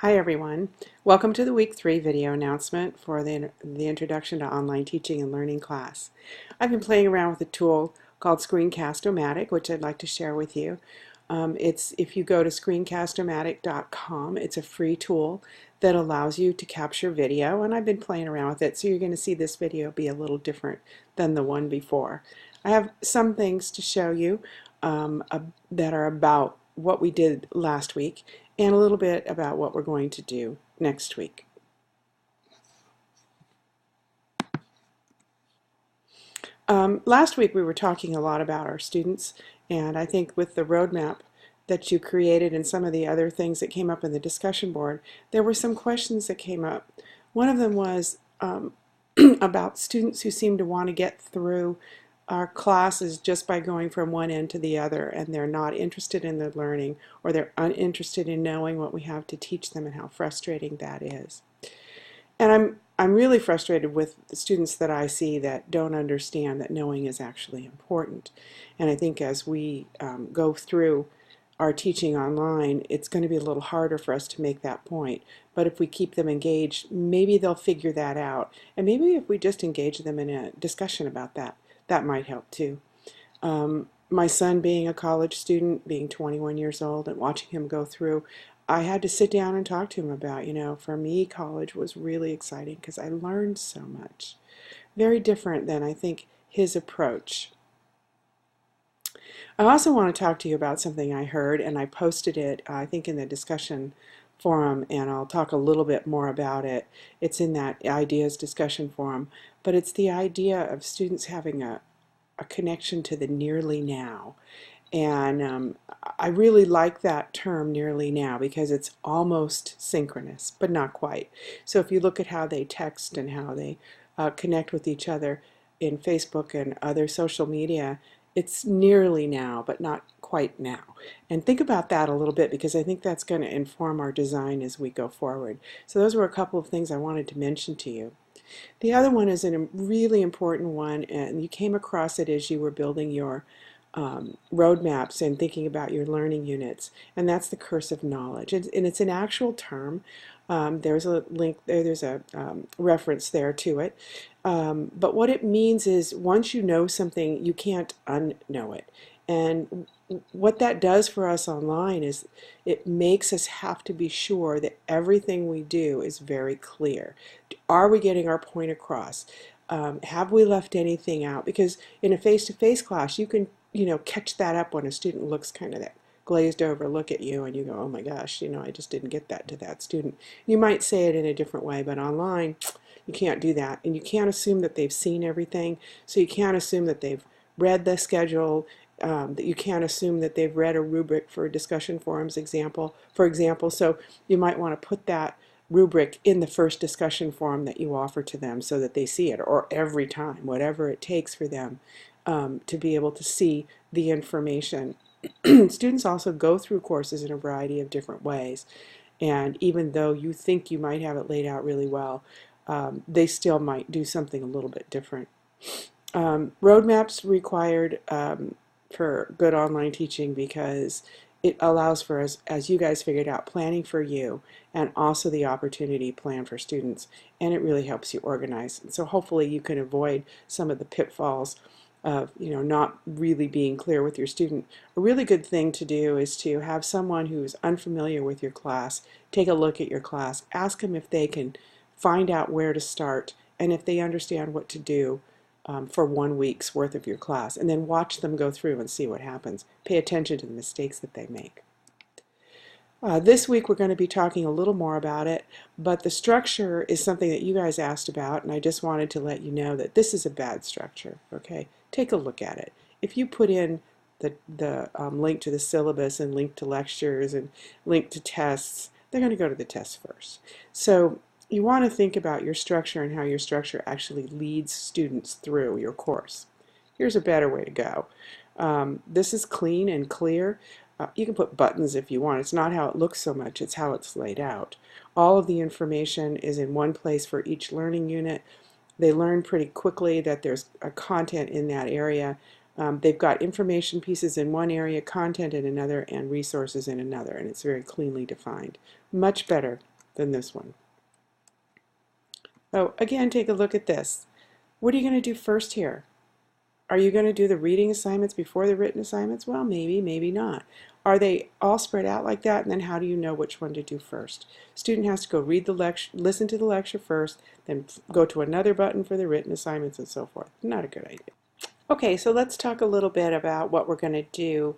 Hi everyone. Welcome to the week 3 video announcement for the Introduction to Online Teaching and Learning class. I've been playing around with a tool called Screencast-O-Matic, which I'd like to share with you. If you go to screencast-o-matic.com, it's a free tool that allows you to capture video, and I've been playing around with it, so you're going to see this video be a little different than the one before. I have some things to show you that are about what we did last week and a little bit about what we're going to do next week. Last week we were talking a lot about our students, and I think with the roadmap that you created and some of the other things that came up in the discussion board, there were some questions that came up. One of them was about students who seem to want to get through our classes just by going from one end to the other, and they're not interested in the learning, or they're uninterested in knowing what we have to teach them, and how frustrating that is. And I'm really frustrated with the students that I see that don't understand that knowing is actually important. And I think as we go through our teaching online, it's going to be a little harder for us to make that point. But if we keep them engaged, maybe they'll figure that out. And maybe if we just engage them in a discussion about that, that might help too. My son being a college student, being 21 years old, and watching him go through, I had to sit down and talk to him about, for me, college was really exciting because I learned so much. Very different than, I think, his approach. I also want to talk to you about something I heard, and I posted it, I think, in the discussion forum, and I'll talk a little bit more about it. It's in that ideas discussion forum, but it's the idea of students having a connection to the nearly now. And I really like that term, nearly now, because it's almost synchronous, but not quite. So if you look at how they text and how they connect with each other in Facebook and other social media, it's nearly now, but not quite now. And think about that a little bit, because I think that's going to inform our design as we go forward. So those were a couple of things I wanted to mention to you. The other one is a really important one, and you came across it as you were building your roadmaps and thinking about your learning units, and that's the curse of knowledge. And it's an actual term. There's a link there, there's a reference there to it. But what it means is once you know something, you can't unknow it. And what that does for us online is it makes us have to be sure that everything we do is very clear. Are we getting our point across? Have we left anything out? Because in a face-to-face class, you can catch that up when a student looks kind of that glazed over look at you, and you go, oh my gosh, I just didn't get that to that student. You might say it in a different way, but online, you can't do that. And you can't assume that they've seen everything, so you can't assume that they've read the schedule, that you can't assume that they've read a rubric for discussion forums for example. So you might want to put that rubric in the first discussion forum that you offer to them so that they see it, or every time, whatever it takes for them to be able to see the information. Students also go through courses in a variety of different ways, and even though you think you might have it laid out really well, they still might do something a little bit different. Roadmaps required for good online teaching, because it allows for, as you guys figured out, planning for you, and also the opportunity plan for students, and it really helps you organize. And so hopefully you can avoid some of the pitfalls of not really being clear with your student. A really good thing to do is to have someone who's unfamiliar with your class take a look at your class, ask them if they can find out where to start and if they understand what to do for 1 week's worth of your class, and then watch them go through and see what happens. Pay attention to the mistakes that they make. This week we're going to be talking a little more about it, but the structure is something that you guys asked about, and I just wanted to let you know that this is a bad structure. Okay, take a look at it. If you put in the link to the syllabus and link to lectures and link to tests, they're going to go to the test first. So you want to think about your structure and how your structure actually leads students through your course. Here's a better way to go. This is clean and clear. You can put buttons if you want. It's not how it looks so much, it's how it's laid out. All of the information is in one place for each learning unit. They learn pretty quickly that there's a content in that area. They've got information pieces in one area, content in another, and resources in another, and it's very cleanly defined. Much better than this one. So again, take a look at this. What are you going to do first here? Are you going to do the reading assignments before the written assignments? Well, maybe, maybe not. Are they all spread out like that? And then how do you know which one to do first? Student has to go read the lecture, listen to the lecture first, then go to another button for the written assignments and so forth. Not a good idea. Okay, so let's talk a little bit about what we're going to do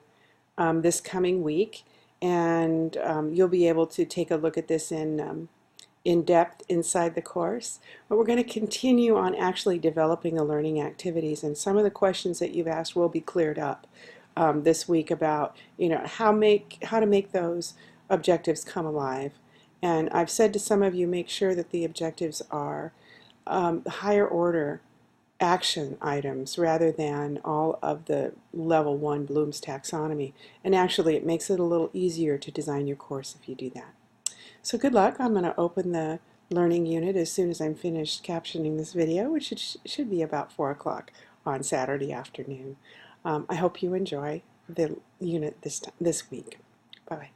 this coming week. And you'll be able to take a look at this in depth inside the course, but we're going to continue on actually developing the learning activities, and some of the questions that you've asked will be cleared up this week about how to make those objectives come alive. And I've said to some of you, make sure that the objectives are higher order action items rather than all of the level 1 Bloom's taxonomy, and actually it makes it a little easier to design your course if you do that. So good luck. I'm going to open the learning unit as soon as I'm finished captioning this video, which should be about 4 o'clock on Saturday afternoon. I hope you enjoy the unit this week. Bye-bye.